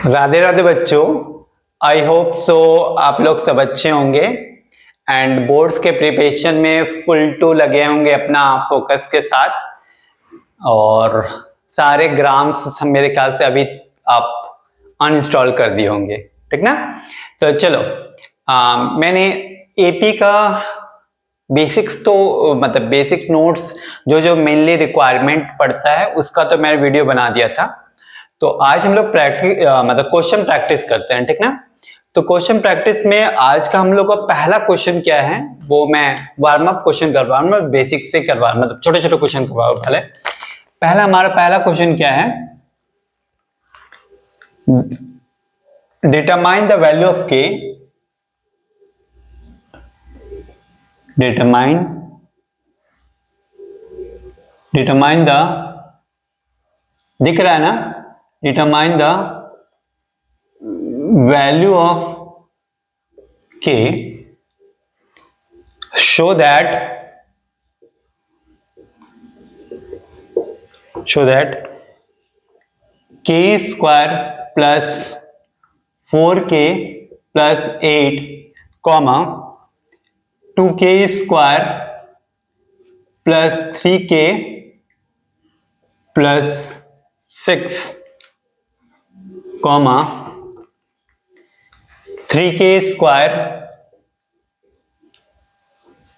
राधे राधे बच्चों, I hope so आप लोग सब अच्छे होंगे एंड बोर्ड्स के प्रिपरेशन में फुल टू लगे होंगे अपना फोकस के साथ। और सारे ग्राम्स मेरे ख्याल से अभी आप अनइंस्टॉल कर दिए होंगे, ठीक ना। तो चलो, मैंने एपी का बेसिक्स तो मतलब बेसिक नोट्स जो जो मेनली रिक्वायरमेंट पड़ता है उसका तो मैंने वीडियो बना दिया था। तो आज हम लोग प्रैक्टिस मतलब क्वेश्चन प्रैक्टिस करते हैं, ठीक ना। तो क्वेश्चन प्रैक्टिस में आज का हम लोग का पहला क्वेश्चन क्या है वो मैं वार्म अप क्वेश्चन करवा रहा हूँ, बेसिक से करवा मतलब छोटे छोटे क्वेश्चन करवा रहा हूँ। पहले हमारा पहला क्वेश्चन क्या है, डिटरमाइन द वैल्यू ऑफ के, डिटरमाइन द, दिख रहा है ना, डिटरमाइन द वैल्यू ऑफ के show that k square plus 4k plus 8 comma 2k square plus 3k plus 6 comma 3k square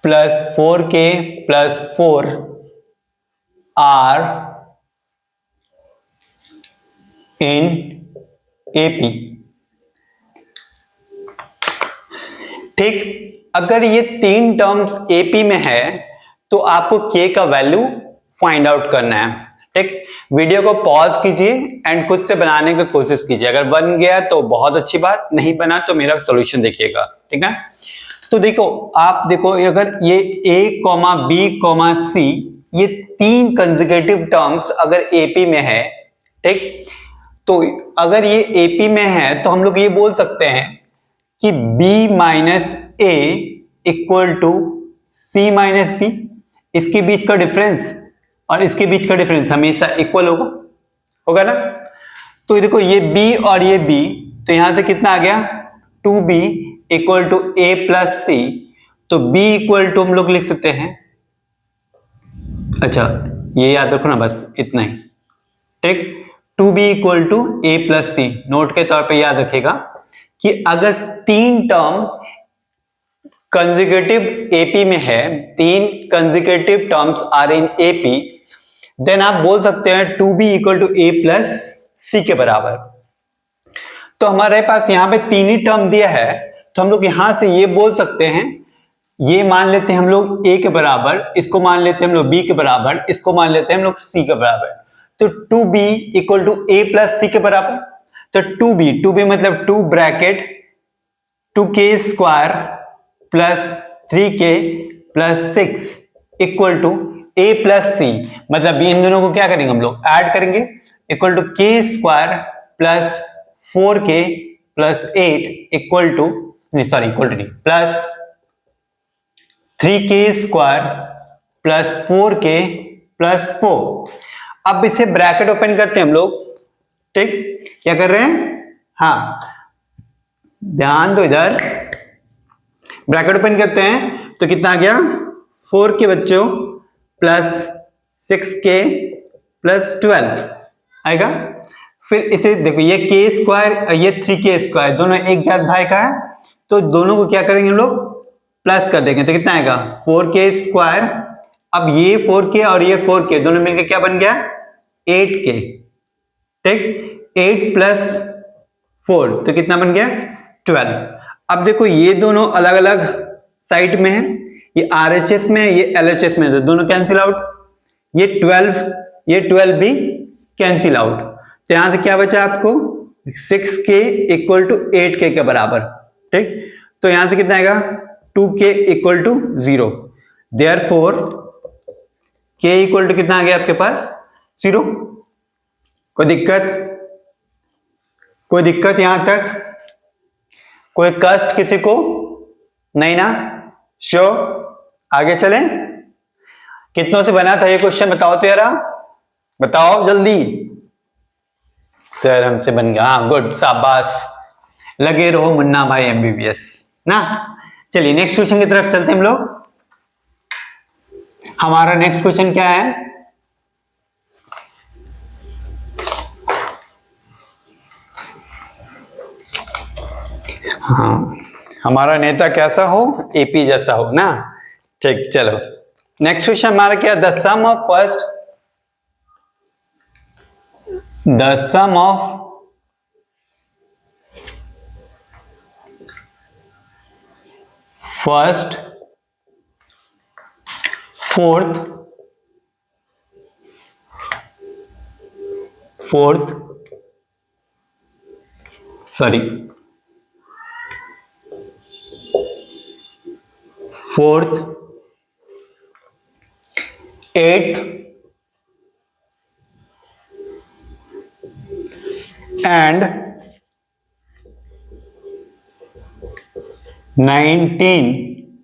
plus 4k plus 4 are in AP। ठीक, अगर ये तीन टर्म्स AP में है तो आपको K का वैल्यू फाइंड आउट करना है। ठीक, वीडियो को पॉज कीजिए एंड खुद से बनाने की कोशिश कीजिए। अगर बन गया तो बहुत अच्छी बात, नहीं बना तो मेरा सॉल्यूशन देखिएगा, ठीक है। तो देखो, आप देखो, अगर ये A, B, C ये तीन कंसेक्यूटिव टर्म्स अगर AP में है, ठीक, तो अगर ये AP में है तो हम लोग ये बोल सकते हैं कि B minus A equal to C minus B। इसके बीच का डिफरेंस और इसके बीच का डिफरेंस हमेशा इक्वल होगा ना। तो देखो, ये B और ये B, तो यहां से कितना आ गया 2B equal to A plus C। तो B इक्वल टू हम लोग लिख सकते हैं, अच्छा ये याद रखो ना, बस इतना ही, ठीक। 2B equal to A plus C, note के तौर पे याद रखेगा कि अगर तीन टर्म कंसेक्यूटिव AP में है, तीन consecutive terms are in AP, then आप बोल सकते हैं 2B equal to A plus C के बराबर। तो हमारे पास यहाँ पे तीन ही टर्म दिया है, तो हम लोग यहां से ये बोल सकते हैं, ये मान लेते हैं हम लोग A के बराबर, इसको मान लेते हैं हम लोग B के बराबर, इसको मान लेते हैं हम लोग C के बराबर। तो 2B equal to A plus C के बराबर। तो 2B मतलब 2 bracket 2k square plus 3k plus 6 equal to A plus C, मतलब इन दोनों को क्या करेंगे हम लोग ऐड करेंगे, equal to k square plus 4k plus 8 equal to plus 3k square plus 4k plus 4। अब इसे ब्रैकेट ओपन करते हैं हम लोग, ठीक, क्या कर रहे हैं, हाँ ध्यान दो इधर, ब्रैकेट ओपन करते हैं तो कितना आ गया 4k बच्चों प्लस 6k प्लस 12 आएगा। फिर इसे देखो, ये k स्क्वायर और ये 3k स्क्वायर दोनों एक जात भाई का है, तो दोनों को क्या करेंगे हम लोग प्लस कर देंगे, तो कितना आएगा 4k स्क्वायर। अब ये 4k और ये 4k दोनों मिलकर क्या बन गया 8k, ठीक, 8 प्लस 4 तो कितना बन गया 12। अब देखो, ये दोनों अलग अलग साइड में है, ये RHS में है, ये LHS में है, तो दोनों कैंसिल आउट, ये 12 भी कैंसिल आउट। तो यहां से क्या बचा आपको 6k इक्वल टू 8k के बराबर, ठीक। तो यहां से कितना आएगा 2k equal to 0, therefore k equal to कितना आ गया आपके पास 0। कोई दिक्कत यहां तक, कोई कष्ट किसी को नहीं ना, श्योर, आगे चलें। कितनों से बना था ये क्वेश्चन बताओ तो यार, बताओ जल्दी, सर हमसे बन गया, हाँ गुड, शाबाश, लगे रहो मुन्ना भाई एमबीबीएस ना। चलिए नेक्स्ट क्वेश्चन की तरफ चलते हैं हम लोग। हमारा नेक्स्ट क्वेश्चन क्या है, हाँ हमारा नेता कैसा हो, एपी जैसा हो ना। ठीक, चलो नेक्स्ट क्वेश्चन हमारा क्या, the sum of first fourth sorry fourth, eighth and 19th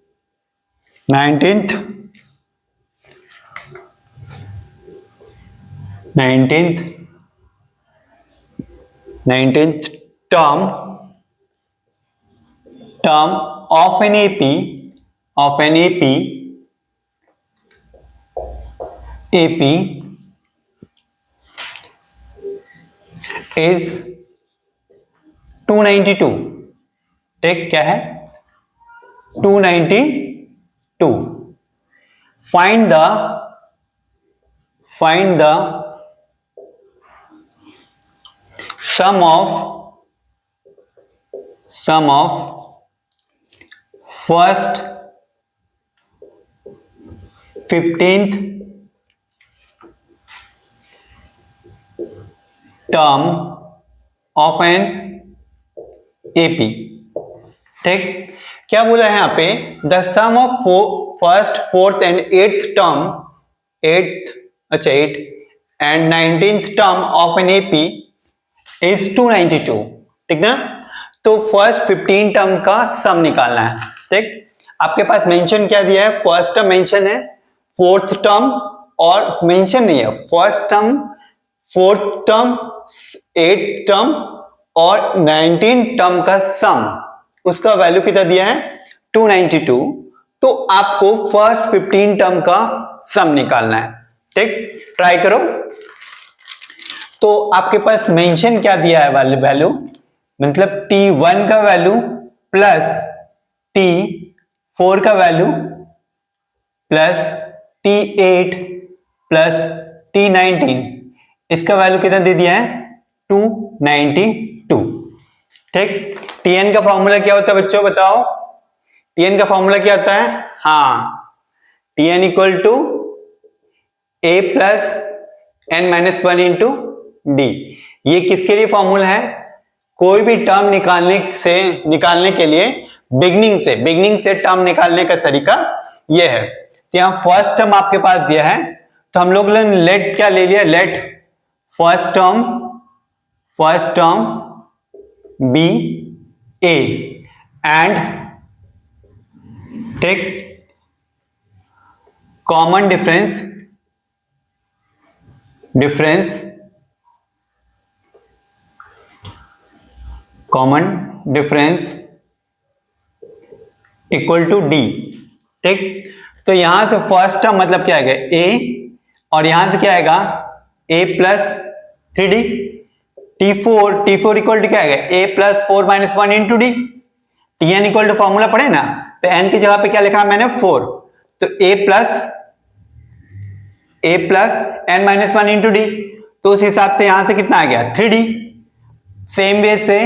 term of an AP is 292। ठीक, क्या है 292। Find the sum of first 15th term of an AP। ठीक, क्या बोला है यहाँ पे, the sum of first, fourth and eighth and 19th term of an AP is 292। ठीक ना, तो फर्स्ट 15 टर्म का सम निकालना है। ठीक, आपके पास मेंशन क्या दिया है, फर्स्ट टर्म मेंशन है, फोर्थ टर्म और मेंशन नहीं है, first term, fourth term, eighth term और 19 टर्म का सम, उसका वैल्यू कितना दिया है 292। तो आपको फर्स्ट 15 टर्म का सम निकालना है। ठीक, ट्राई करो। तो आपके पास मेंशन क्या दिया है वैल्यू, मतलब T1 का वैल्यू प्लस T4 का value plus T8 plus T19, इसका वैल्यू कितना दे दिया है 292। ठीक, Tn का फॉर्मूला क्या होता है बच्चों, बताओ Tn का फॉर्मूला क्या होता है, हाँ Tn equal to a plus n-1 into d. ये किसके लिए फॉर्मूला है, कोई भी टर्म निकालने के लिए बिगनिंग से टर्म निकालने का तरीका ये है। तो यहाँ फर्स्ट टर्म आपके पास दिया है, तो हम लोग ने लेट क्या ले लिया, let first term be a and take common difference equal to d. ठीक, तो यहां से फर्स्ट टर्म मतलब क्या आएगा ए, और यहां से क्या आएगा ए plus 3d। T4 equal to क्या आएगा a plus 4 minus 1 into d. Tn equal to formula पढ़े ना, तो n की जगह पे क्या लिखा मैंने 4, तो a plus n-1 into d. तो उस हिसाब से यहां से कितना आ गया 3d। सेम वे से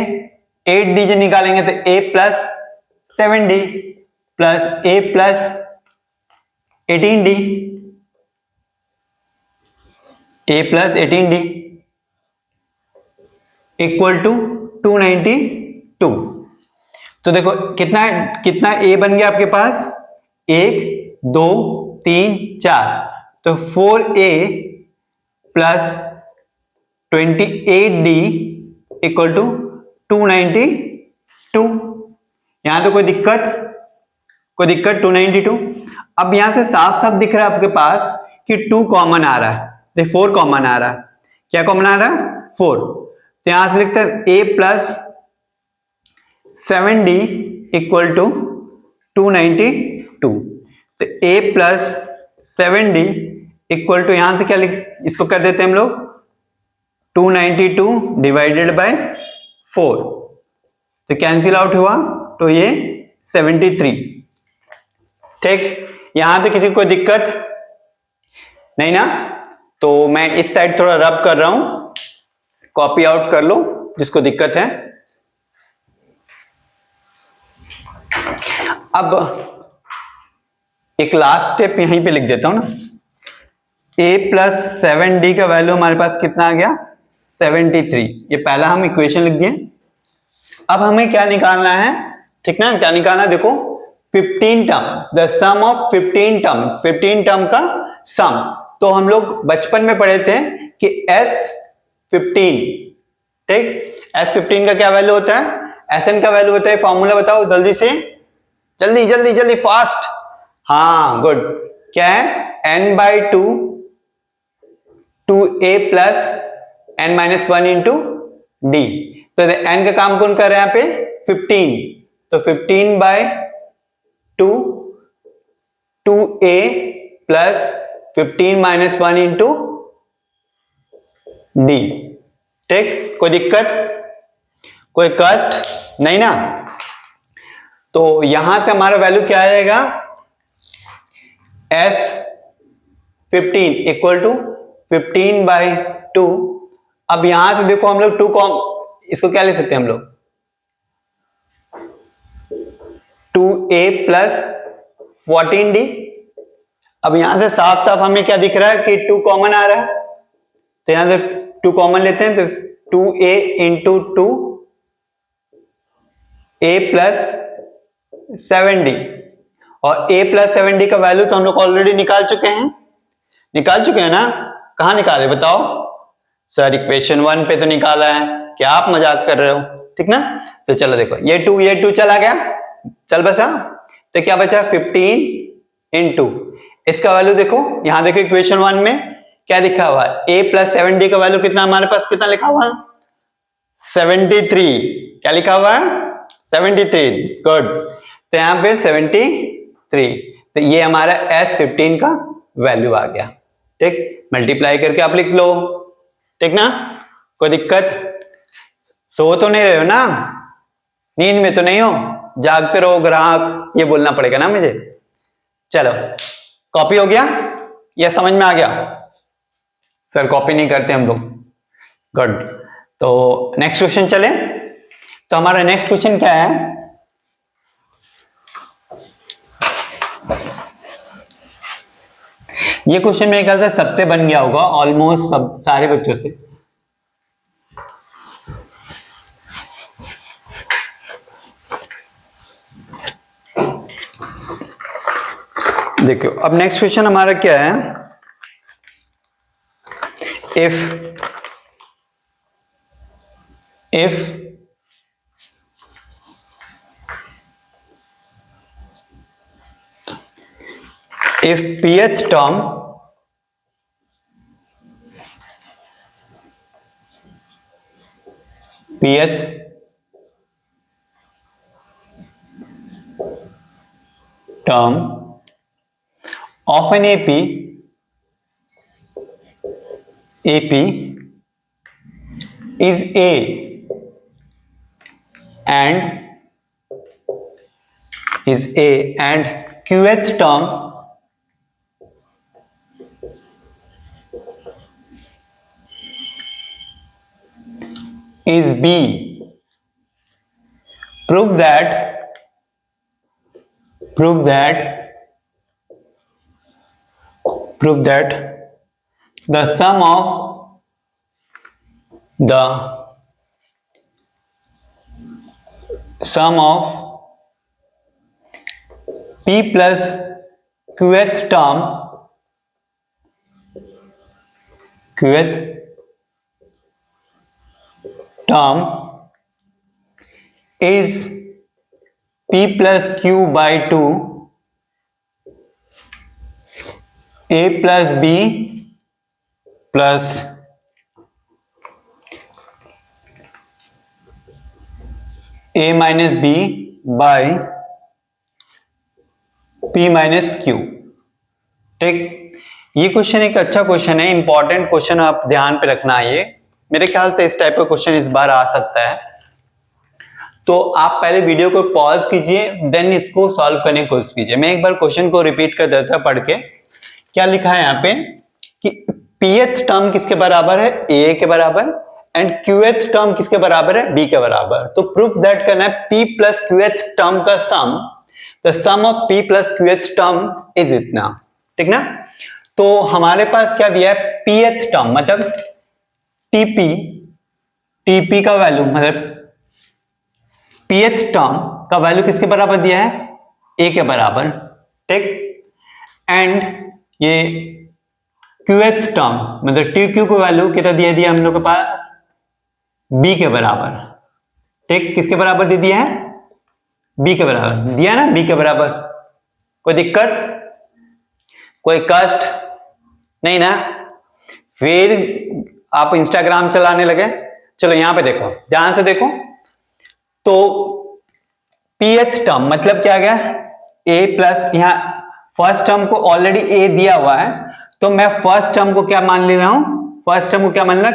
8d जो निकालेंगे तो a plus 7d plus a plus 18d equal to 292। तो देखो कितना a बन गया आपके पास, 1 2 3 4, तो 4a plus 28d equal to 292। यहां तो कोई दिक्कत 292। अब यहां से साफ साफ दिख रहा है आपके पास कि 2 कॉमन आ रहा है, 4 कॉमन आ रहा है। क्या कॉमन आ रहा है 4, तो तो यहां से लिखते हैं a plus 7d equal to 292। तो a plus 7d equal to यहां से क्या लिख, इसको कर देते हैं हम लोग 292 डिवाइडेड बाय 4, तो कैंसिल आउट हुआ तो ये 73। ठीक, यहां पे किसी को दिक्कत नहीं ना? तो मैं इस साइड थोड़ा रब कर रहा हूं, कॉपी आउट कर लो जिसको दिक्कत है। अब एक लास्ट स्टेप यहीं पे लिख देता हूं ना, a प्लस 7d का वैल्यू हमारे पास कितना आ गया 73। ये पहला हम इक्वेशन लिख दिए। अब हमें क्या निकालना है, ठीक ना? क्या निकालना है देखो, 15 term, the sum of 15 term, 15 term का सम। तो हम लोग बचपन में पढ़े थे कि S15, ठीक, S15 का क्या वैल्यू होता है, Sn का वैल्यू होता है, फॉर्मूला बताओ जल्दी से, जल्दी जल्दी जल्दी फास्ट। हाँ गुड, क्या है n/2 2a plus n-1 into d. तो n का काम कौन कर रहा है यहाँ पे 15, तो 15/2 2a प्लस 15-1 इंटू डी। ठीक, कोई दिक्कत, कोई कष्ट नहीं ना? तो यहां से हमारा वैल्यू क्या आएगा S15 इक्वल टू 15/2। अब यहां से देखो हम लोग 2 इसको क्या ले सकते हैं हम लोग 2a प्लस 14d। अब यहां से साफ साफ हमें क्या दिख रहा है कि 2 कॉमन आ रहा है, तो यहां से 2 कॉमन लेते हैं, तो 2a into 2a plus 7d, और a प्लस 7d का वैल्यू तो हम लोग ऑलरेडी निकाल चुके हैं, ना? कहां निकाले बताओ सर? इक्वेशन 1 पे तो निकाला है, क्या आप मजाक कर रहे हो? ठीक ना? तो चलो देखो, ये 2 चला गया, चल बसा, तो क्या बचा 15 इंटू, इसका वैल्यू देखो, यहां देखो इक्वेशन 1 में क्या लिखा हुआ है, a प्लस 7d का वैल्यू कितना हमारे पास, कितना लिखा हुआ है 73। क्या लिखा हुआ है 73, गुड। तो यहां पे 73, तो ये हमारा S15 का वैल्यू आ गया। ठीक, मल्टीप्लाई करके आप लिख लो, ठीक ना? कोई दिक्कत? सो तो नहीं रहे हो ना, नींद में तो नहीं हो, जागते रहो ग्राहक, ये बोलना पड़ेगा ना मुझे। चलो, कॉपी हो गया या समझ में आ गया? सर कॉपी नहीं करते हम लोग, गुड। तो नेक्स्ट क्वेश्चन चले। तो हमारा नेक्स्ट क्वेश्चन क्या है, ये क्वेश्चन मेरे ख्याल से सबसे बन गया होगा, ऑलमोस्ट सब सारे बच्चों से। देखो अब नेक्स्ट क्वेश्चन हमारा क्या है, if pth term of an AP is A and qth term is B, prove that the sum of p plus qth term is p plus q by 2 a plus b plus a minus b by p minus q. ठीक, ये question एक अच्छा question है, important question, आप ध्यान पे रखना है। ये मेरे ख्याल से इस टाइप का क्वेश्चन इस बार आ सकता है। तो आप पहले वीडियो को पॉज कीजिए, देन इसको सॉल्व करने की कोशिश कीजिए। मैं एक बार क्वेश्चन को रिपीट कर देता पढ़ के। क्या लिखा है यहाँ पे कि pth टर्म किसके बराबर है, a के बराबर, एंड qth टर्म किसके बराबर है, b के बराबर। तो प्रूफ दैट करना है p प्लस qth टर्म का sum, the sum of p plus qth term is इतना। ठीक ना। तो हमारे पास क्या दिया है, pth टर्म मतलब tp का वैल्यू, मतलब pth टर्म का वैल्यू किसके बराबर दिया है, a के बराबर। ठीक, एंड ये qth टर्म मतलब tq को वैल्यू कितना दिया हम लोग के पास, b के बराबर। ठीक, किसके बराबर दे दिया है, b के बराबर दिया ना, b के बराबर। कोई दिक्कत, कोई कष्ट नहीं ना। फिर आप इंस्टाग्राम चलाने लगे। चलो यहां पे देखो, ध्यान से देखो। तो pth टर्म मतलब क्या गया, a प्लस, यहां फर्स्ट टर्म को ऑलरेडी a दिया हुआ है, तो मैं फर्स्ट टर्म को क्या मान ले रहा हूं, फर्स्ट टर्म को क्या मान रहा,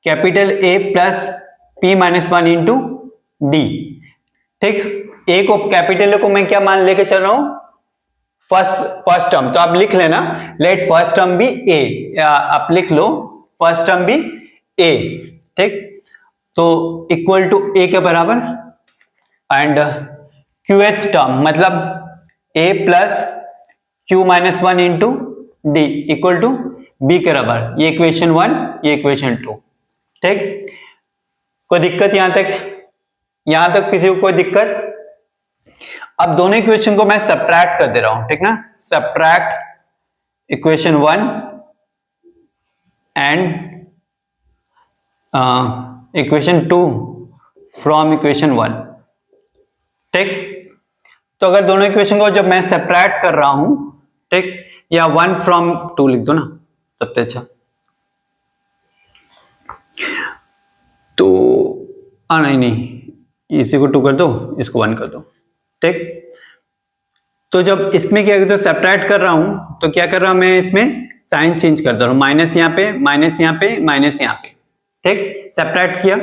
capital A plus p minus one into d. ठीक, a को, कैपिटल A को मैं क्या मान लेके चल रहा हूं, फर्स्ट टर्म। तो आप लिख लेना, लेट फर्स्ट टर्म भी a, आप लिख लो फर्स्ट टर्म भी a। ठीक, तो इक्वल टू a के बराबर, एंड qth टर्म मतलब a plus q minus one into d equal to b के बराबर। ये इक्वेशन 1, ये इक्वेशन 2। ठीक, कोई दिक्कत यहां तक किसी को कोई दिक्कत? अब दोनों इक्वेशन को मैं सब्ट्रैक्ट कर दे रहा हूं। ठीक ना, subtract equation 1 and equation 2 from equation 1। ठीक, तो अगर दोनों इक्वेशन को जब मैं सब्ट्रैक्ट कर रहा हूं, ठीक, या 1 फ्रॉम 2 लिख दो ना, सबसे अच्छा। तो नहीं, इसी को 2 कर दो, इसको 1 कर दो। ठीक, तो जब इसमें क्या करते हो, सब्ट्रैक्ट कर रहा हूं, तो क्या कर रहा हूं मैं, इसमें साइन चेंज कर दे रहा हूं, माइनस यहाँ पे, माइनस यहाँ पे, माइनस यहाँ पे। ठीक, सब्ट्रैक्ट किया,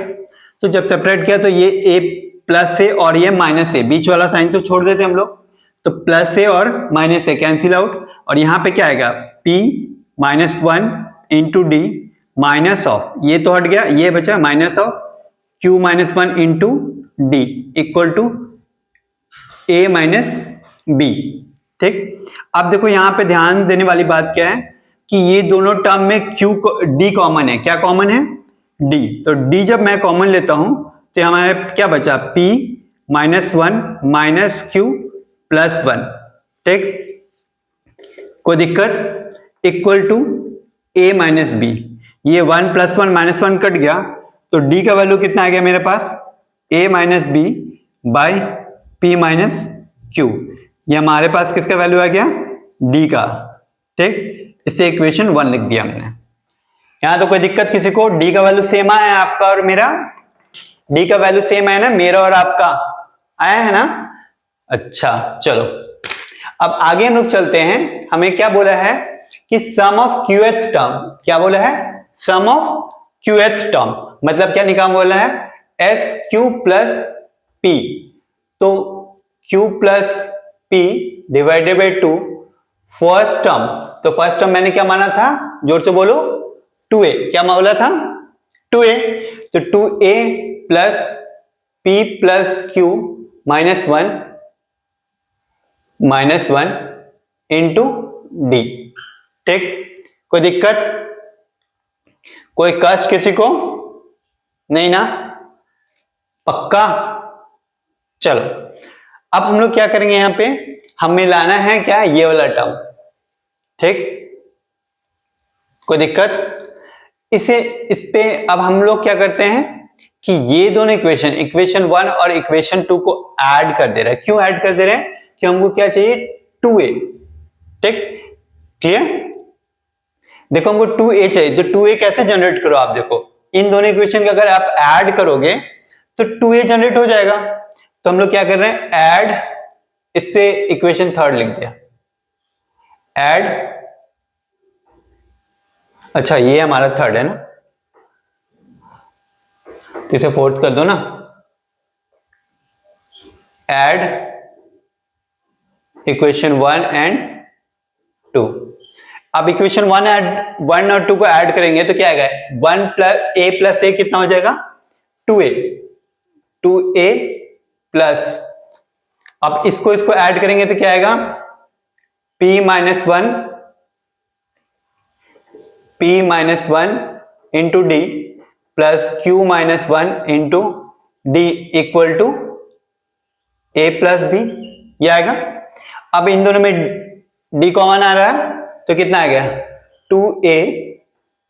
तो जब सब्ट्रैक्ट किया तो ये a प्लस ए और ये माइनस ए, बीच वाला साइन तो छोड़ देते हम लोग, तो प्लस ए और माइनस ए कैंसिल आउट, और यहाँ पे क्या आएगा, p minus one into d minus of, ये तो हट गया, ये बचा minus of q minus one into d equal to a minus b। ठीक, अब देखो यहाँ पे ध्यान देने वाली बात क्या है कि ये दोनों टर्म में d कॉमन है। क्या कॉमन है, d। तो d जब मैं कॉमन लेता हूं तो हमारे क्या बचा, p minus one minus q plus one. ठीक, कोई दिक्कत, equal to a minus b. ये 1 plus one minus one cut गया, तो d का वैल्यू कितना आ गया मेरे पास, a minus b by p minus q. ये हमारे पास किसका वैल्यू आ गया, d का। ठीक, इसे इक्वेशन 1 लिख दिया हमने। यहां तो कोई दिक्कत किसी को, d का वैल्यू सेम आया है आपका और मेरा, d का वैल्यू सेम है ना, मेरा और आपका आया है ना। अच्छा चलो, अब आगे हम लोग चलते हैं। हमें क्या बोला है कि सम ऑफ qth टर्म, क्या बोला है, सम ऑफ qth टर्म मतलब क्या निकाल बोला है, एस क्यू प्लस पी। तो q plus p divided by 2 first term, तो फर्स्ट टर्म मैंने क्या माना था, जोर से बोलो, 2a। क्या बोला था, 2a। तो 2a plus p plus q minus one into d. ठीक, कोई दिक्कत, कोई कष्ट किसी को नहीं ना, पक्का। चलो अब हम लोग क्या करेंगे, यहां पे हमें लाना है क्या, ये वाला टर्म। ठीक, कोई दिक्कत, इस पे अब हम लोग क्या करते हैं कि ये दोनों इक्वेशन 1 और इक्वेशन 2 को ऐड कर दे रहे हैं। क्यों ऐड कर दे रहे हैं, कि हमको क्या चाहिए, 2a। ठीक, क्लियर। देखो हमको 2a चाहिए, तो 2a कैसे जनरेट करो, आप देखो इन दोनों इक्वेशन के अगर आप ऐड करोगे तो 2a जनरेट हो जाएगा। तो हम लोग क्या कर रहे हैं, ऐड, इससे इक्वेशन थर्ड लिख दिया, ऐड, अच्छा ये हमारा थर्ड है ना, तो इसे फोर्थ कर दो ना, ऐड इक्वेशन 1 एंड 2। अब इक्वेशन 1 और 2 को ऐड करेंगे तो क्या आएगा, 1 प्लस ए प्लस ए कितना हो जाएगा, 2a, 2a प्लस, अब इसको ऐड करेंगे तो क्या आएगा, p minus one into d plus q minus one into d equal to a plus b, ये आएगा। अब इन दोनों में d कॉमन आ रहा है तो कितना आ गया, 2a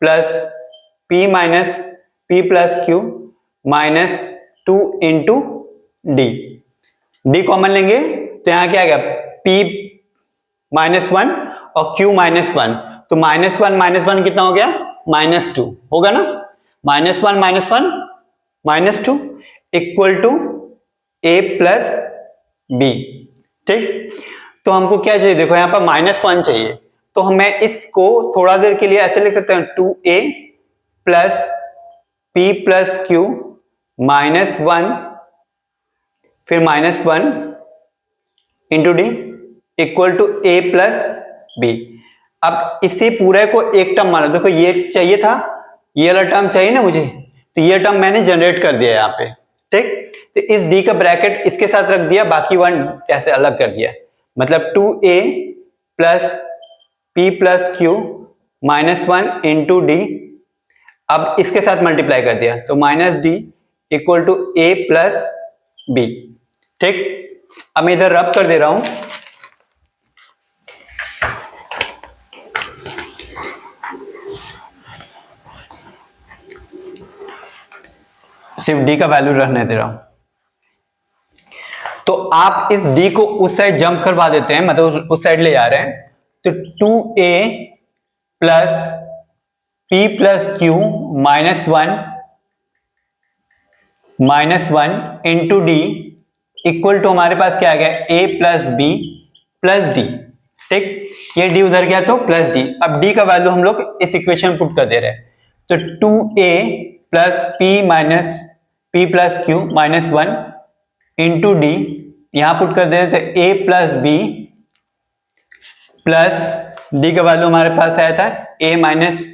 plus p minus p plus q minus 2 into d common लेंगे तो यहां क्या आएगा, p माइनस वन और q माइनस वन, तो माइनस वन कितना हो गया, -2 होगा ना, -1 minus two equal to a plus b. ठीक, तो हमको क्या चाहिए, देखो यहां पर -1 चाहिए, तो मैं इसको थोड़ा देर के लिए ऐसे लिख सकते हैं, 2a plus p plus q minus 1 फिर -1 into d equal to a plus b. अब इसे पूरे को एक टर्म माना, देखो ये चाहिए था, ये वाला टर्म चाहिए ना मुझे, तो ये टर्म मैंने जनरेट कर दिया यहाँ पे। ठीक, तो इस d का ब्रैकेट इसके साथ रख दिया, बाकी 1 ऐसे अलग कर दिया, मतलब 2a plus p plus q minus 1 into d, अब इसके साथ मल्टीप्लाई कर दिया तो minus d equal to a plus b. ठीक, अब मैं इधर रब कर दे रहा हूं, सिर्फ d का वैल्यू रहने दे रहा हूं, तो आप इस d को उस साइड जंप करवा देते हैं, मतलब उस साइड ले जा रहे हैं, तो 2a plus p plus q minus one into d equal to हमारे पास क्या आ गया, a plus b plus d. ठीक, ये d उधर गया तो प्लस डी, अब d का वैल्यू हम लोग इस इक्वेशन पुट कर दे रहे हैं, तो 2a plus p plus q minus 1 into d, यहां पुट कर दे रहे तो a plus b plus d का वैल्यू हमारे पास आया था a minus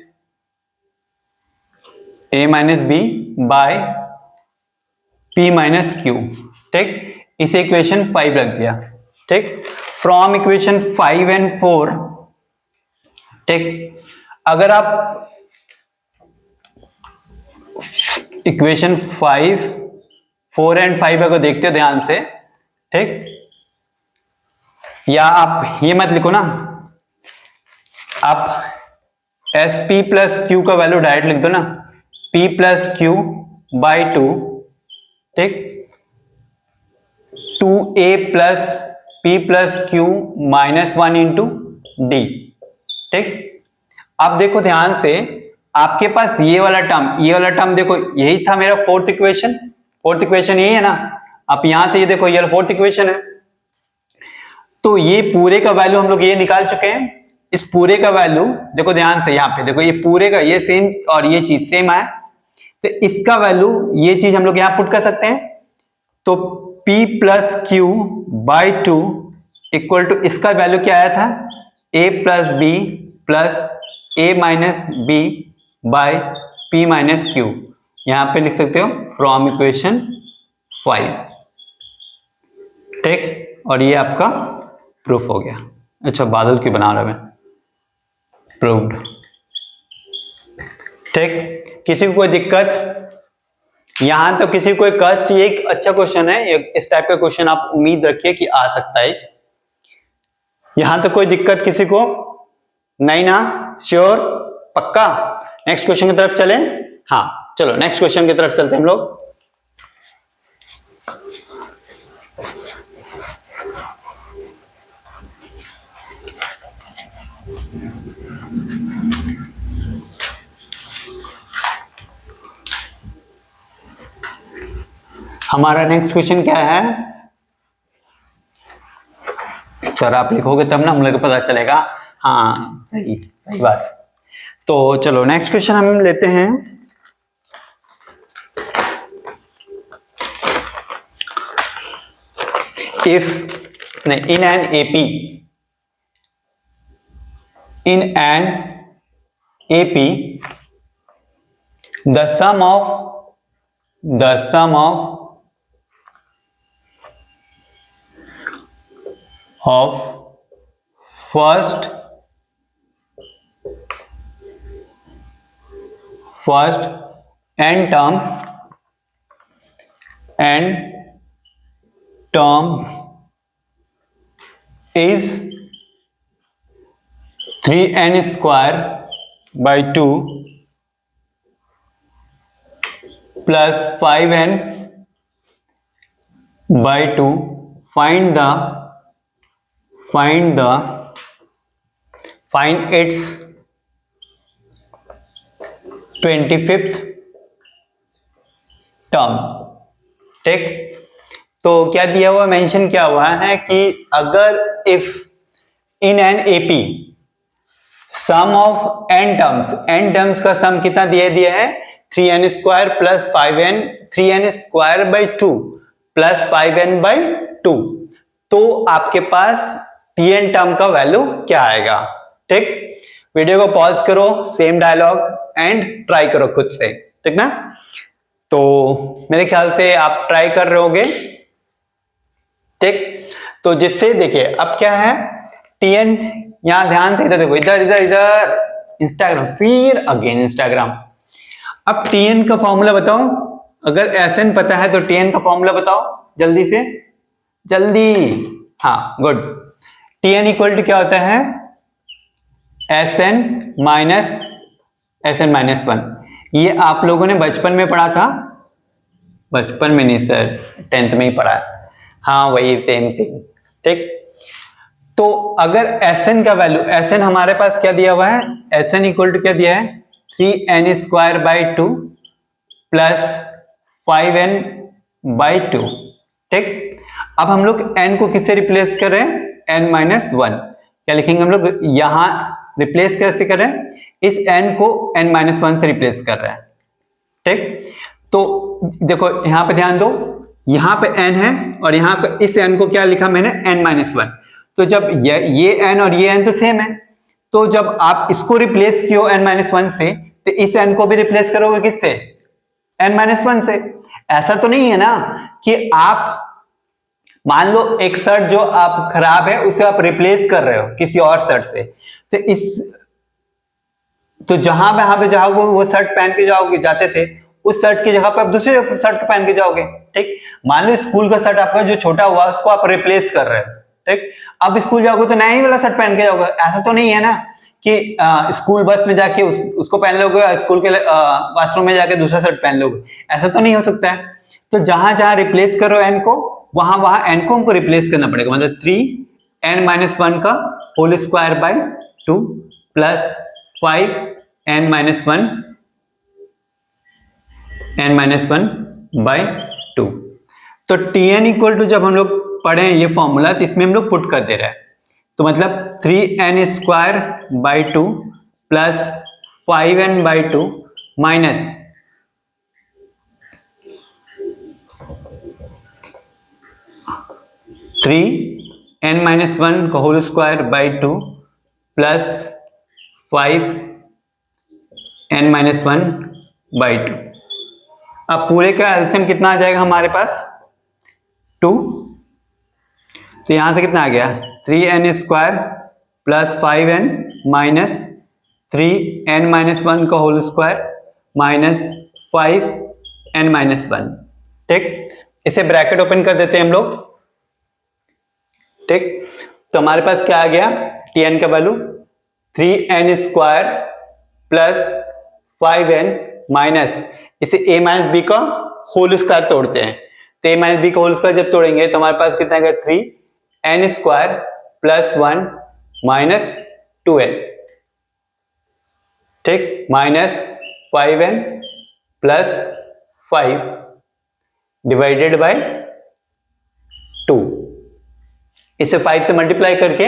b by p minus q. ठीक, इसे इक्वेशन 5 रख दिया। ठीक, फ्रॉम इक्वेशन 5 एंड 4, ठीक, अगर आप इक्वेशन 5, 4 एंड 5 अगर देखते हो ध्यान से, ठीक, या आप ये मत लिखो ना, आप एस पी प्लस क्यू का वैल्यू डायरेक्ट लिख दो ना, p प्लस क्यू बाई 2, ठीक, 2a plus p plus Q minus 1 into d. ठीक, अब देखो ध्यान से, आपके पास ये वाला टर्म देखो, यही था मेरा फोर्थ इक्वेशन यही है ना, आप यहां से ये देखो, ये फोर्थ इक्वेशन है, तो ये पूरे का वैल्यू हम लोग ये निकाल चुके हैं। इस पूरे का वैल्यू देखो ध्यान से, यहाँ पे देखो, ये पूरे का ये सेम और ये चीज सेम है, तो इसका वैल्यू ये चीज हम लोग यहां पुट कर सकते हैं, तो p plus q by 2 equal to, इसका वैल्यू क्या आया था, a plus b plus a minus b by p minus q, यहां पे लिख सकते हो फ्रॉम इक्वेशन 5। ठीक, और ये आपका प्रूफ हो गया। अच्छा, बादल क्यों बना रहा है, प्रूव्ड। ठीक, किसी को कोई दिक्कत यहां तो, किसी को कष्ट, ये एक अच्छा क्वेश्चन है, इस टाइप का क्वेश्चन आप उम्मीद रखिए कि आ सकता है। यहां तो कोई दिक्कत किसी को नहीं ना, श्योर, पक्का। नेक्स्ट क्वेश्चन की तरफ चलें, हाँ चलो नेक्स्ट क्वेश्चन की तरफ चलते हैं हम लोग। हमारा नेक्स्ट क्वेश्चन क्या है सर? आप लिखोगे तब ना हम लोग को पता चलेगा। हाँ सही सही बात। तो चलो नेक्स्ट क्वेश्चन हम लेते हैं। इफ नहीं, in n AP, in n AP the sum of first n term is 3n square by 2 plus 5n by 2. Find its 25th term. ठीक, तो क्या दिया हुआ, मेंशन क्या हुआ है कि अगर if in n AP sum of n terms का सम कितना दिया है 3n square plus 5n, 3n square by 2 plus 5n by 2, तो आपके पास tn टर्म का वैल्यू क्या आएगा। ठीक, वीडियो को पॉज करो, सेम डायलॉग एंड ट्राई करो खुद से, ठीक ना। तो मेरे ख्याल से आप ट्राई कर रहे होगे। ठीक, तो जिससे देखिए अब क्या है tn, यहां ध्यान से इधर देखो, इधर इंस्टाग्राम, फिर अगेन इंस्टाग्राम। अब tn का फॉर्मूला बताओ, अगर Sn पता है तो tn का फॉर्मूला बताओ जल्दी से, जल्दी। हाँ गुड, tn इक्वल टू क्या होता है Sn माइनस 1। ये आप लोगों ने बचपन में पढ़ा था, बचपन में नहीं सर 10th में ही पढ़ा है। हाँ वही सेम थिंग। ठीक, तो अगर Sn का वैल्यू, Sn हमारे पास क्या दिया हुआ है, Sn इक्वल टू क्या दिया है 3n square by 2 plus 5n by 2। ठीक, अब हम लोग n को किससे रिप्लेस कर रहे हैं, n माइनस 1। क्या लिखेंगे हम लोग, यहां रिप्लेस कैसे कर रहे हैं, इस n को n माइनस 1 से रिप्लेस कर रहे हैं। ठीक, तो देखो यहां पे ध्यान दो, यहां पे n है और यहां पे इस n को क्या लिखा मैंने n माइनस 1। तो जब ये n और ये n तो सेम है, तो जब आप इसको रिप्लेस कियो n माइनस 1 से, तो इस n को भी रिप्लेस करोगे किससे, n माइनस 1 से। ऐसा तो नहीं है ना कि आप मान लो एक शर्ट जो आप खराब है उसे आप रिप्लेस कर रहे हो किसी और शर्ट से, तो जहां पे जाओगे वो शर्ट पहन के जाओगे, जाते थे, उस शर्ट की जगह पर आप दूसरे शर्ट पहन के जाओगे। ठीक, मान लो स्कूल का शर्ट आपका जो छोटा हुआ उसको आप रिप्लेस कर रहे हो। ठीक, अब स्कूल जाओगे तो नया ही वाला शर्ट पहन के जाओगे। ऐसा तो नहीं है ना कि स्कूल बस में जाके उसको पहन लोगे, स्कूल के वॉशरूम में जाके दूसरा शर्ट पहन लोगे, ऐसा तो नहीं हो सकता है। तो जहां जहां रिप्लेस करो एन को, वहां एन को हमको रिप्लेस करना पड़ेगा, मतलब 3n माइनस 1 का whole square by 2 plus 5n minus 1 by 2। तो tn इक्वल टू जब हम लोग पढ़े ये फॉर्मूला, तो इसमें हम लोग पुट कर दे रहे हैं, तो मतलब 3n square by 2 plus 5n by 2 minus 3n minus 1 का whole square by 2 plus 5n minus 1 by 2। अब पूरे का एलसीएम कितना आ जाएगा हमारे पास 2, तो यहां से कितना आ गया 3n square plus 5n minus 3n minus 1 का whole square minus 5n minus 1। ठीक, इसे ब्रैकेट ओपन कर देते हैं हम लोग। ठीक, तो हमारे पास क्या आ गया tn का value 3n square plus 5n minus, इसे a माइनस बी का होल स्क्वायर तोड़ते हैं, तो a माइनस बी का होल स्क्वायर जब तोड़ेंगे तो हमारे पास कितना आएगा 3n square plus 1 minus 2n। ठीक, minus 5n plus 5 divided by 2, इसे 5 से मल्टीप्लाई करके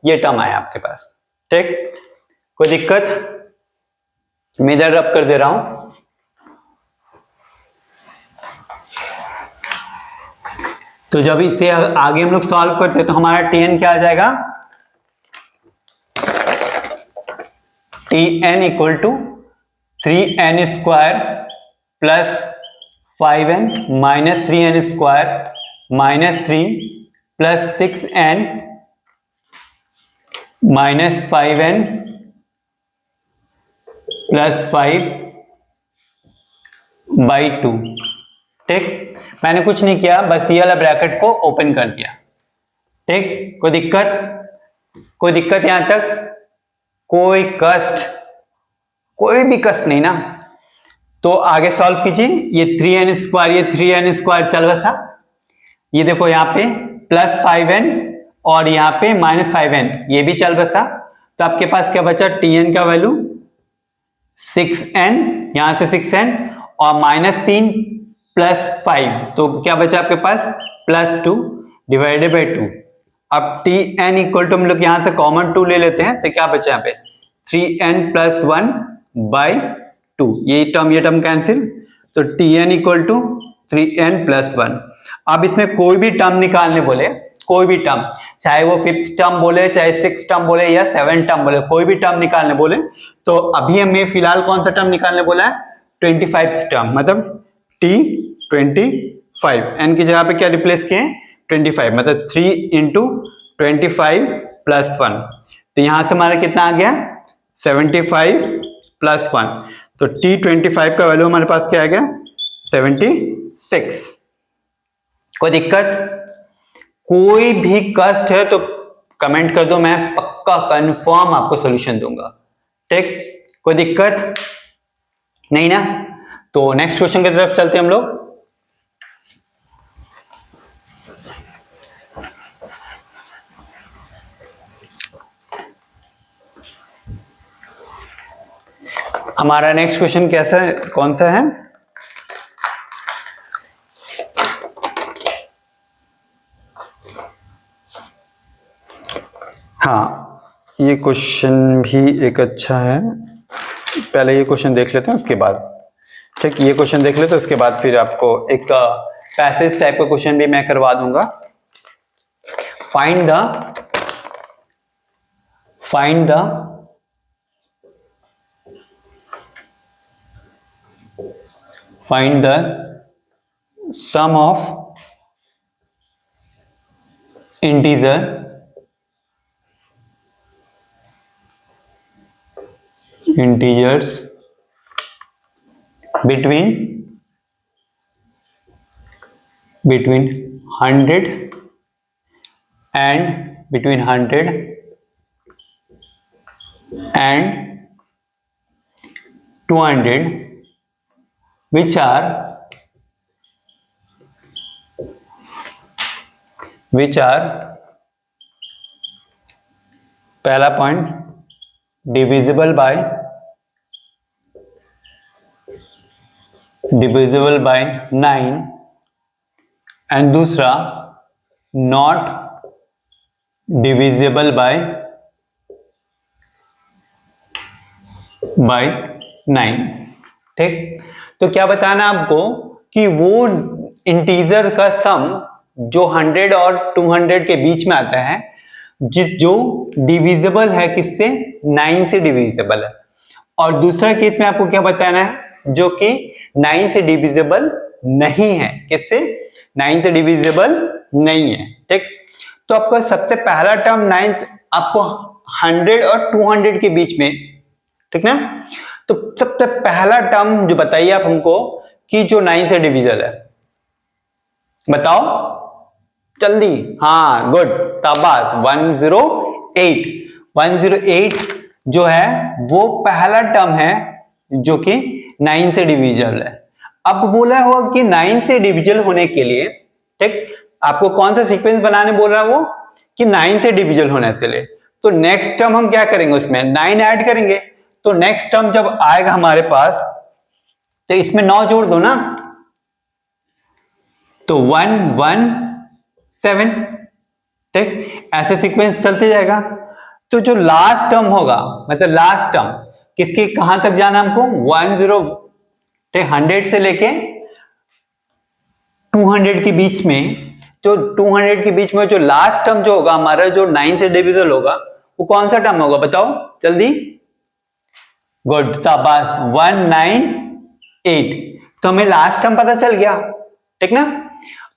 ये टर्म आया आपके पास। ठीक, कोई दिक्कत? मैं इधर रब कर दे रहा हूं। तो जब इसे आगे हम लोग सॉल्व करते हैं तो हमारा tn क्या आ जाएगा? tn equal to 3n square plus 5n minus 3n square minus 3 plus 6n minus 5n plus 5 by 2। ठीक, मैंने कुछ नहीं किया, बस ये वाला ब्रैकेट को ओपन कर दिया। ठीक, कोई दिक्कत? कोई दिक्कत यहां तक? कोई कष्ट? कोई भी कष्ट नहीं ना? तो आगे सॉल्व कीजिए। ये 3n स्क्वायर, ये 3n स्क्वायर चल बसा। ये देखो यहाँ पे प्लस 5n और यहाँ पे माइनस 5n, ये भी चल बसा। तो आपके पास क्या बचा? tn का वैल्यू 6n, यहां से 6n और माइनस 3 प्लस 5, तो क्या बचा आपके पास? Plus 2 divided by 2। अब tn इक्वल टू हम लोग यहां से कॉमन 2 ले लेते हैं, तो क्या बचा यहाँ पे? 3n प्लस 1 बाई 2, ये टर्म कैंसिल, तो tn equal to 3n plus 1। अब इसमें कोई भी टर्म निकालने बोले, कोई भी टर्म, चाहे वो 5th टर्म बोले, चाहे 6th टर्म बोले या 7th टर्म बोले, कोई भी टर्म निकालने बोले, तो अभी हमें फिलहाल कौन सा टर्म निकालने बोला है? 25th टर्म, मतलब t25, n की जगह पे क्या रिप्लेस किए? 25, मतलब 3 इंटू 25 प्लस 1, तो यहां से हमारा कितना आ गया? 75 प्लस 1, तो t25 का वैल्यू हमारे पास क्या आ गया? 76। कोई दिक्कत? कोई भी कष्ट है तो कमेंट कर दो, मैं पक्का कंफर्म आपको सॉल्यूशन दूंगा। ठीक, कोई दिक्कत नहीं ना? तो नेक्स्ट क्वेश्चन की तरफ चलते हैं हम लोग। हमारा नेक्स्ट क्वेश्चन कैसा है, कौन सा है? हाँ, ये क्वेश्चन भी एक अच्छा है। पहले ये क्वेश्चन देख लेते हैं, उसके बाद ठीक, ये क्वेश्चन देख लेते हैं, उसके बाद फिर आपको एक पैसेज टाइप का क्वेश्चन भी मैं करवा दूंगा। Find the sum of integers between 100 and 200 which are पहला पॉइंट डिविजिबल बाय 9 एंड दूसरा नॉट डिविजिबल बाय 9। ठीक, तो क्या बताना आपको कि वो इंटीजर का सम जो 100 और 200 के बीच में आता है, जो डिविजिबल है किससे? 9 से डिविजिबल है। और दूसरा केस में आपको क्या बताना है? जो कि 9 से डिविजिबल नहीं है। किससे? 9 से डिविजिबल नहीं है। ठीक, तो आपका सबसे पहला टर्म 9 आपको 100 और 200 के बीच में, ठीक ना? तो सबसे पहला टर्म जो बताइए आप हमको कि जो 9 से डिविजिबल है, बताओ जल्दी। हाँ, गुड, शाबाश। 108 जो है वो पहला टर्म है जो कि 9 से डिविजिबल है। अब बोला होगा कि 9 से डिविजिबल होने के लिए, ठीक, आपको कौन सा सीक्वेंस बनाने बोल रहा है वो? कि 9 से डिविजिबल होने से लिए, तो नेक्स्ट टर्म हम क्या करेंगे? उसमें 9 ऐड करेंगे। तो नेक्स्ट टर्म जब आएगा हमारे पास, तो इसमें 9 जोड़ दो ना। तो 1 1 7, ठीक, ऐसे सीक्वेंस चलते जाएगा। तो जो लास्ट टर्म होगा, मतलब लास्ट टर्म किसके कहां तक जाना हमको, 10, ठीक, 100 से लेके 200 के बीच में। तो 200 के बीच में जो लास्ट टर्म जो होगा हमारा, जो 9 से डिविजिबल होगा, वो कौन सा टर्म होगा बताओ जल्दी। गुड, शाबाश, 198। तो हमें लास्ट टर्म पता चल गया, ठीक ना।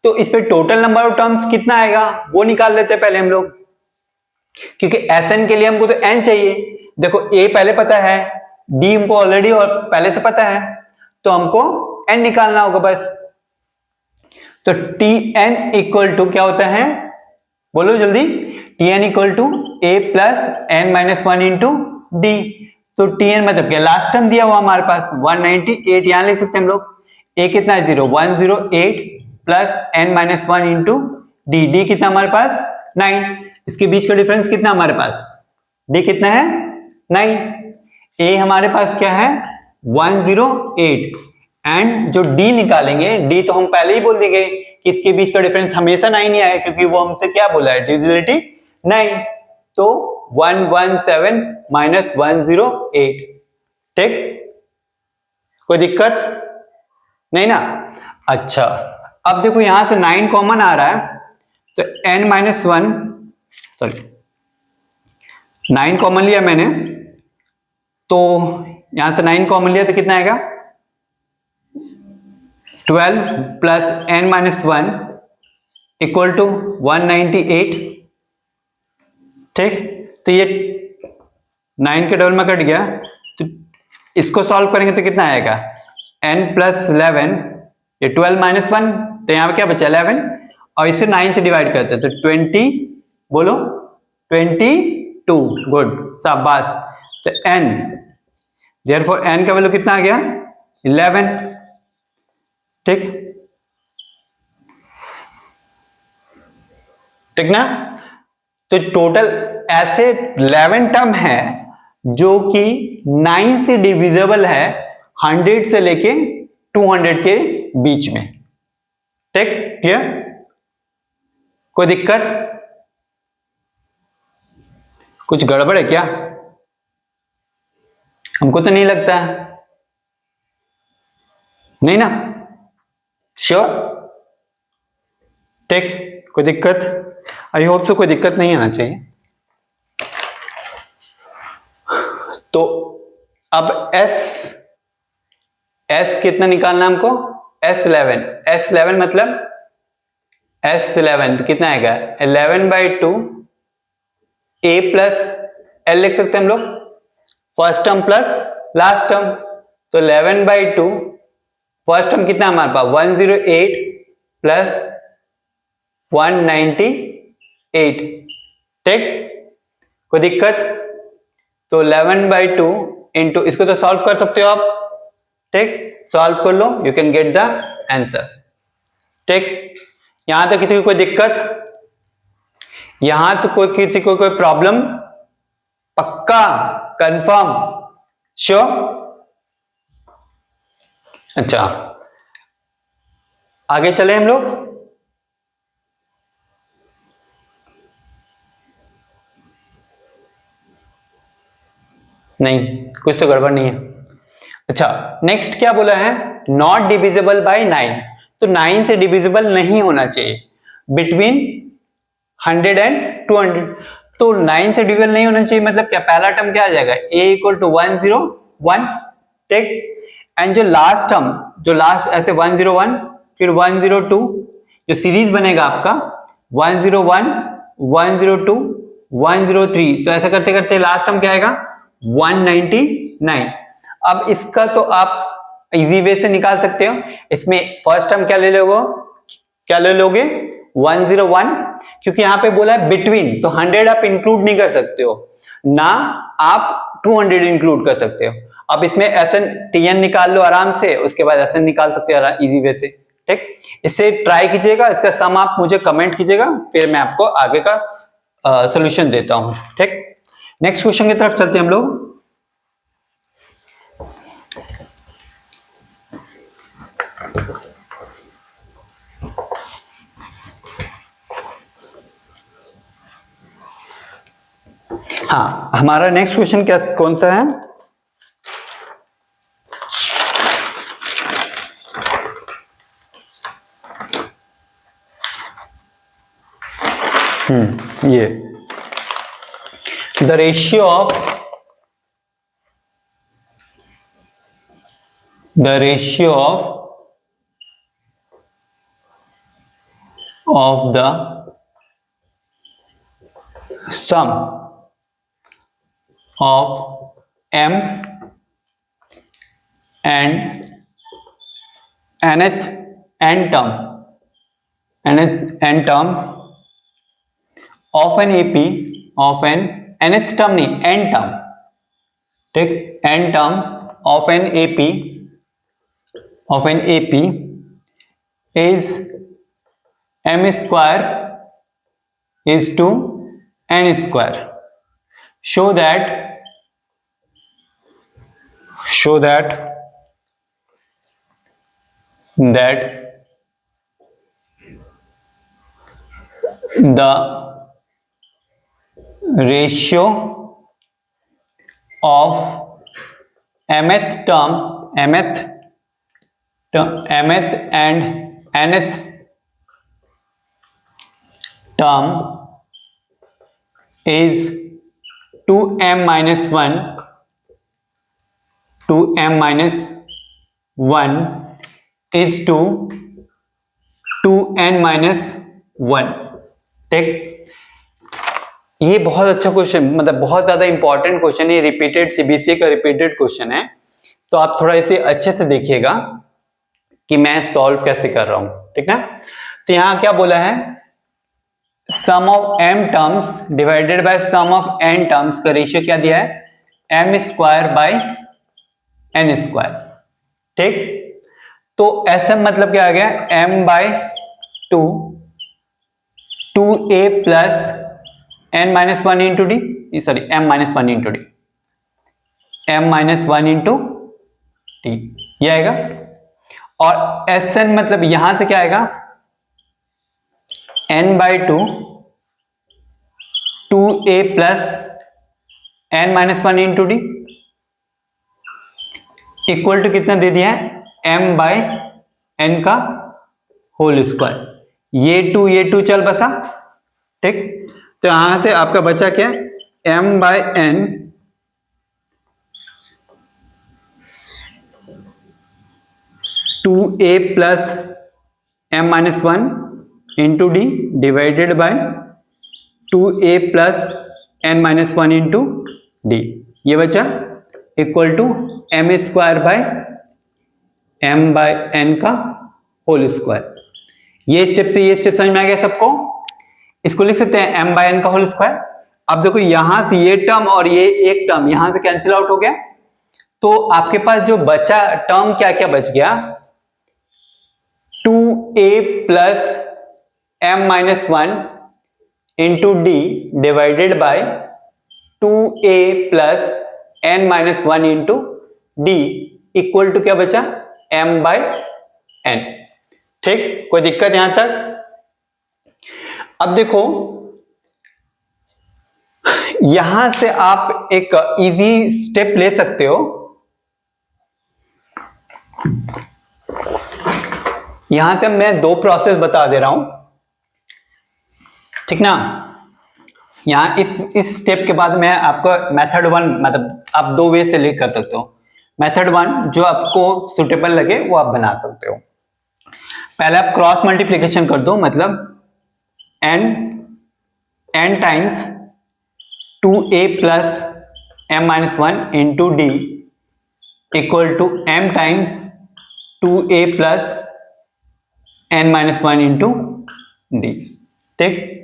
तो इस पे टोटल नंबर ऑफ टर्म्स कितना आएगा वो निकाल लेते हैं पहले हम लोग, क्योंकि Sn के लिए हमको तो n चाहिए। देखो a पहले पता है, d हमको ऑलरेडी और पहले से पता है, तो हमको n निकालना होगा बस। तो Tn इक्वल टू क्या होता है, बोलो जल्दी। Tn equal to a plus n minus 1 into d. तो Tn मतलब क्या, लास्ट टर्म दिया हुआ हमारे पास 198, यहां लिख सकते हैं हम लोग। a कितना है 0, 108 plus n minus 1 into D. D कितना हमारे पास 9, इसके बीच का डिफरेंस कितना हमारे पास, d कितना है 9। a हमारे पास क्या है 108, एंड जो d निकालेंगे, d तो हम पहले ही बोल देंगे कि इसके बीच का डिफरेंस हमेशा 9 ही आएगा, क्योंकि वो हमसे क्या बोला है, डिविजिबिलिटी 9। तो 117 माइनस 108, ठीक, कोई दिक्कत नहीं ना। अच्छा, अब देखो यहां से 9 कॉमन आ रहा है, तो n माइनस 1, सॉरी 9 कॉमन लिया मैंने, तो यहां से 9 कॉमन लिया तो कितना आएगा 12 plus n minus 1 equal to 198, ठीक। तो ये 9 के डबल में कट गया, तो इसको सॉल्व करेंगे तो कितना आएगा n प्लस 11, ये 12 माइनस 1, तो यहाँ पे क्या बचा 11, और इसे 9 से डिवाइड करते हैं तो 20, बोलो 22, गुड, शाबाश। तो n, देयरफॉर n का वैल्यू कितना आ गया 11, ठीक, ठीक ना। तो टोटल ऐसे 11 टर्म है जो कि 9 से डिविजिबल है 100 से लेके 200 के बीच में, ठीक, क्लियर, कोई दिक्कत, कुछ गड़बड़ है क्या, हमको तो नहीं लगता है, नहीं ना, श्योर, ठीक, कोई दिक्कत, आई होप तो कोई दिक्कत नहीं आना चाहिए। तो अब S कितना निकालना हमको, S11 मतलब S11 तो कितना आएगा 11/2 a प्लस l लिख सकते हैं हम लोग, first term plus last term. तो 11/2 फर्स्ट टर्म कितना हमारे पास 108 प्लस 198, ठीक, कोई दिक्कत। तो 11/2 इंटू, इसको तो सॉल्व कर सकते हो आप, ठीक, सॉल्व कर लो, you can get the answer, ठीक। यहां तक किसी को कोई दिक्कत, यहां तो कोई किसी को कोई प्रॉब्लम, पक्का, कंफर्म, श्योर। अच्छा, आगे चले हम लोग, नहीं, कुछ तो गड़बड़ नहीं है। अच्छा, नेक्स्ट क्या बोला है, नॉट डिविजिबल बाय 9, तो 9 से डिविजिबल नहीं होना चाहिए बिटवीन 100 एंड 200। तो 9 से डिविजिबल नहीं होना चाहिए मतलब क्या, पहला टर्म क्या आ जाएगा a इक्वल टू 101, ठीक, एंड जो लास्ट टर्म, जो लास्ट ऐसे 101 फिर 102, जो सीरीज बनेगा आपका 101 102 103, तो ऐसा करते करते लास्ट टर्म क्या आएगा 199। अब इसका तो आप इजी वे से निकाल सकते हो, इसमें फर्स्ट टर्म क्या ले लोगे, क्या ले लोगे 101, क्योंकि यहां पे बोला है बिटवीन, तो 100 आप इंक्लूड नहीं कर सकते हो ना, आप 200 इंक्लूड कर सकते हो। अब इसमें Sn Tn निकाल लो आराम से, उसके बाद Sn निकाल सकते हो इजी वे से, ठीक। इसे ट्राई कीजिएगा, इसका सम आप मुझे कमेंट कीजिएगा, फिर मैं आपको आगे का सॉल्यूशन देता हूं, ठीक। नेक्स्ट क्वेश्चन की तरफ चलते हैं हम लोग। हाँ, हमारा नेक्स्ट क्वेश्चन क्या कौन सा है? ये the ratio of the sum of m and nth n term of an AP of an nth term नहीं n term, ठीक, n term of an AP is m square is to n square. Show that the ratio of mth and nth term is 2m minus 1 is to 2n minus 1. ठीक, ये बहुत अच्छा question, मतलब बहुत ज्यादा important question है, repeated CBSE का repeated question है, तो आप थोड़ा इसे अच्छे से देखिएगा कि मैं सॉल्व कैसे कर रहा हूं, ठीक ना। तो यहां क्या बोला है, sum of m terms divided by sum of n terms का रेशियो क्या दिया है, m square by n square, ठीक। तो ऐसा मतलब क्या आ गया, m बाय 2a plus n minus 1 into D, sorry m minus 1 into D, m minus 1 into T, ये आएगा। और Sn मतलब यहां से क्या आएगा, n by 2a plus n minus 1 into d equal to कितना दे दिया है, m बाय n का होल स्क्वायर। ये टू चल बसा, ठीक। तो यहां से आपका बचा क्या, m by n 2a plus m minus 1 into d divided by 2a plus n minus 1 into d, ये बचा equal to m square by m by n का होल स्क्वायर। ये स्टेप समझ में आ गया सबको। इसको लिख सकते हैं m बाय n का होल स्क्वायर। अब देखो यहां से ये टर्म और ये एक टर्म यहां से कैंसिल आउट हो गया, तो आपके पास जो बचा टर्म क्या क्या बच गया, 2a plus m minus 1 into d divided by 2a plus n minus 1 into d equal to क्या बचा, m बाय n, ठीक। कोई दिक्कत यहां तक? अब देखो यहां से आप एक इजी स्टेप ले सकते हो, यहां से मैं दो प्रोसेस बता दे रहा हूं, ठीक ना। यहां इस स्टेप के बाद मैं आपको मेथड 1, मतलब आप दो वे से लिख कर सकते हो। मेथड 1 जो आपको सुटेबल लगे वो आप बना सकते हो। पहले आप क्रॉस मल्टीप्लिकेशन कर दो, मतलब n times 2a plus m minus 1 into d equal to m times 2a plus n minus 1 into d, ठीक।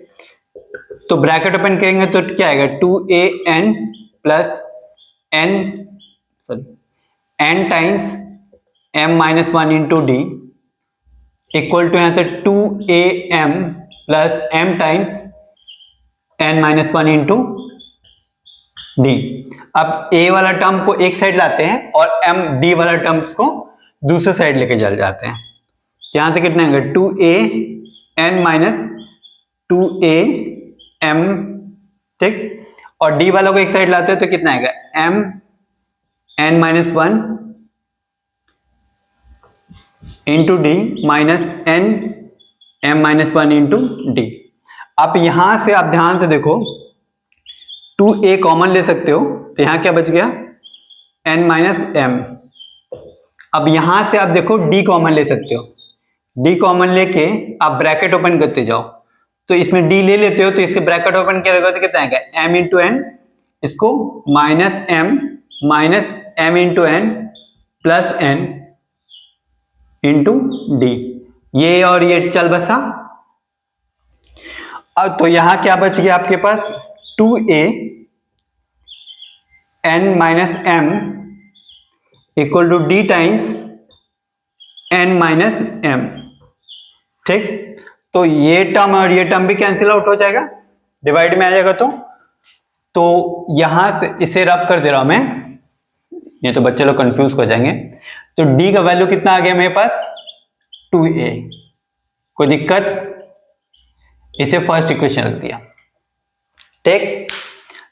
तो ब्रैकेट ओपन करेंगे तो क्या आएगा, 2an plus n times m minus 1 into d equal to यहां से 2am plus m times n minus 1 into d. अब a वाला टर्म को एक साइड लाते हैं और d वाला टर्म्स को दूसरे साइड लेके चल जाते हैं। यहां से कितना आएगा, 2an माइनस 2am, ठीक। और डी वालों को एक साइड लाते हैं तो कितना आएगा, m n minus one into d minus n m minus one into d. अब यहां से आप ध्यान से देखो, 2a कॉमन ले सकते हो, तो यहां क्या बच गया, n माइनस एम। अब यहां से आप देखो d कॉमन ले सकते हो, d कॉमन लेके आप ब्रैकेट ओपन करते जाओ, तो इसमें d ले लेते हो तो इससे ब्रैकेट ओपन करेगा तो कितना आएगा, m इंटू एन, इसको minus m into n plus n into d, ये और ये चल बसा। अब तो यहां क्या बच गया आपके पास, 2a n minus m equal to d times n minus m. ठीक, तो ये टर्म और ये टर्म भी कैंसिल आउट हो जाएगा, डिवाइड में आ जाएगा। तो यहां से इसे रब कर दे रहा हूं मैं, ये तो बच्चे लोग कंफ्यूज हो जाएंगे। तो d का वैल्यू कितना आ गया मेरे पास, 2a। कोई दिक्कत, इसे फर्स्ट इक्वेशन रख दिया। ठीक,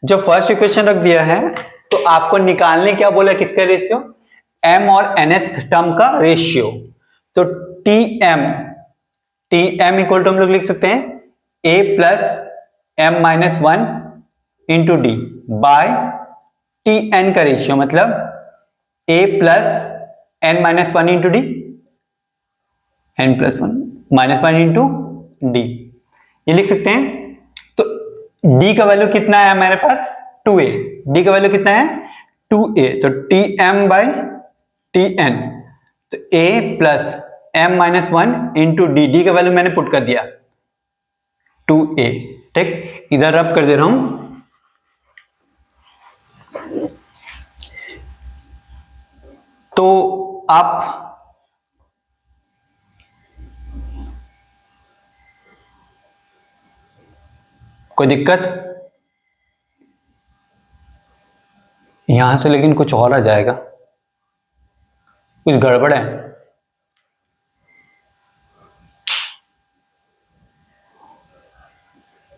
जो फर्स्ट इक्वेशन रख दिया है तो आपको निकालने क्या बोला, किसका रेशियो, m और nth टर्म का रेशियो। तो tm इक्वल टू हम लोग लिख सकते हैं a plus m minus one into d by tn का रेशियो, मतलब a plus n minus one into d, n plus one minus one into d, ये लिख सकते हैं। तो d का वैल्यू कितना है हमारे पास, 2a, d का वैल्यू कितना है 2a, तो tm बाई tn, तो a plus m minus one into D, D का वैल्यू मैंने पुट कर दिया 2a। ठीक, इधर रब कर दे रहा हूं, तो आप कोई दिक्कत यहां से, लेकिन कुछ और आ जाएगा, कुछ गड़बड़ है।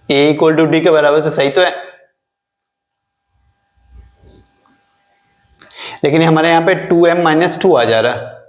a इक्वल टू डी के बराबर तो सही तो है, लेकिन हमारे यहां पे 2m माइनस टू आ जा रहा है।